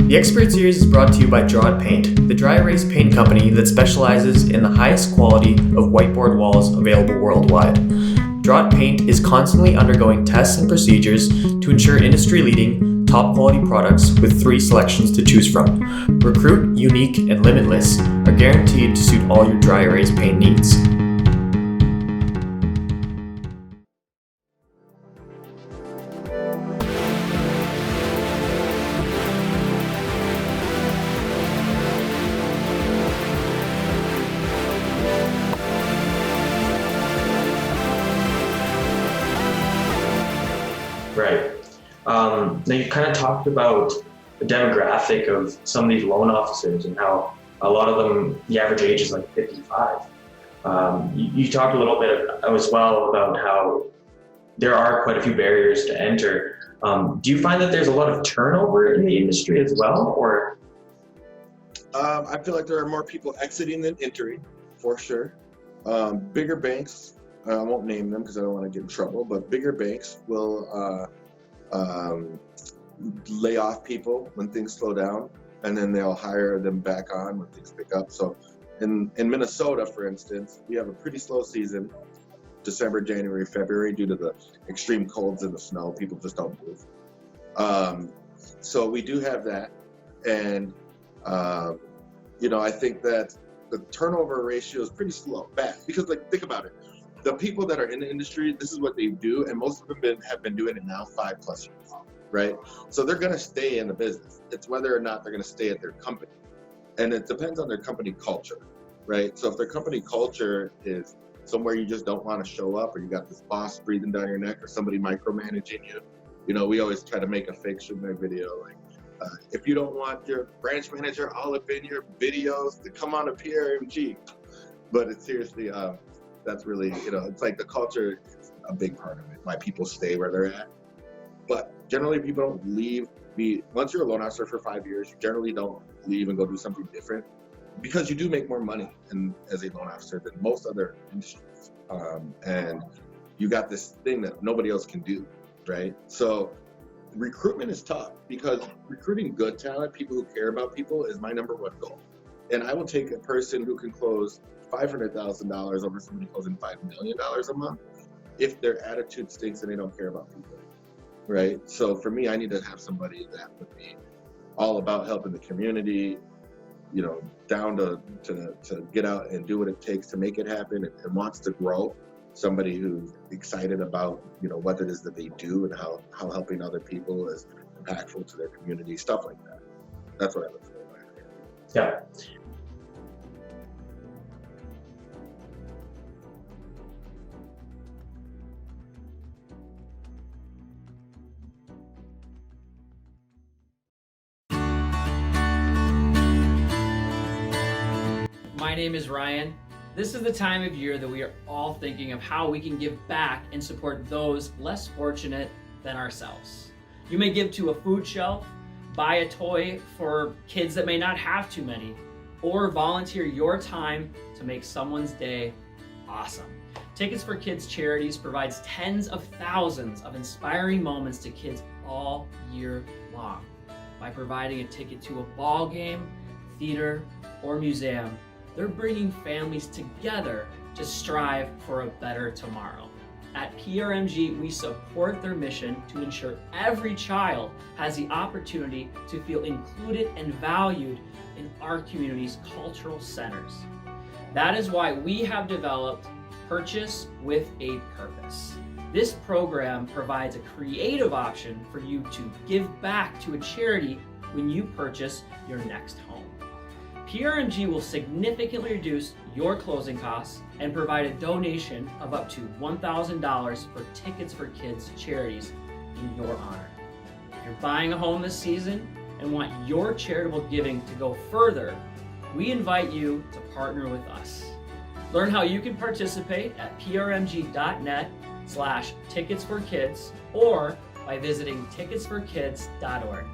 The Expert Series is brought to you by Draw It Paint, the dry erase paint company that specializes in the highest quality of whiteboard walls available worldwide. Draw It Paint is constantly undergoing tests and procedures to ensure industry-leading, top-quality products with 3 selections to choose from. Recruit, Unique, and Limitless are guaranteed to suit all your dry erase paint needs. Right. Now you kind of talked about the demographic of some of these loan officers and how a lot of them, the average age is like 55. You talked a little bit as well about how there are quite a few barriers to enter. Do you find that there's a lot of turnover in the industry as well, or? I feel like there are more people exiting than entering, for sure. Bigger banks, I won't name them because I don't want to get in trouble, but bigger banks will lay off people when things slow down, and then they'll hire them back on when things pick up. So in Minnesota, for instance, we have a pretty slow season, December, January, February, due to the extreme colds and the snow. People just don't move. So we do have that. And, I think that the turnover ratio is pretty bad, because think about it. The people that are in the industry, this is what they do, and most of them have been doing it now 5+ years, right? So they're going to stay in the business. It's whether or not they're going to stay at their company, and it depends on their company culture, right? So if their company culture is somewhere you just don't want to show up, or you got this boss breathing down your neck, or somebody micromanaging you, we always try to make a fiction video like, if you don't want your branch manager all up in your videos, to come on up here, MG. But it's seriously, that's really, it's like the culture is a big part of it, why people stay where they're at. But generally people don't leave. Once you're a loan officer for 5 years, you generally don't leave and go do something different, because you do make more money as a loan officer than most other industries. And you got this thing that nobody else can do, right? So recruitment is tough, because recruiting good talent, people who care about people, is my #1 goal. And I will take a person who can close $500,000 over somebody closing $5 million a month if their attitude stinks and they don't care about people, right? So for me, I need to have somebody that would be all about helping the community, down to get out and do what it takes to make it happen, and wants to grow. Somebody who's excited about, what it is that they do, and how helping other people is impactful to their community, stuff like that. That's what I look for. Yeah. My name is Ryan. This is the time of year that we are all thinking of how we can give back and support those less fortunate than ourselves. You may give to a food shelf, buy a toy for kids that may not have too many, or volunteer your time to make someone's day awesome. Tickets for Kids Charities provides tens of thousands of inspiring moments to kids all year long. By providing a ticket to a ball game, theater, or museum, they're bringing families together to strive for a better tomorrow. At PRMG, we support their mission to ensure every child has the opportunity to feel included and valued in our community's cultural centers. That is why we have developed Purchase with a Purpose. This program provides a creative option for you to give back to a charity when you purchase your next home. PRMG will significantly reduce your closing costs and provide a donation of up to $1,000 for Tickets for Kids charities in your honor. If you're buying a home this season and want your charitable giving to go further, we invite you to partner with us. Learn how you can participate at prmg.net/ticketsforkids or by visiting ticketsforkids.org.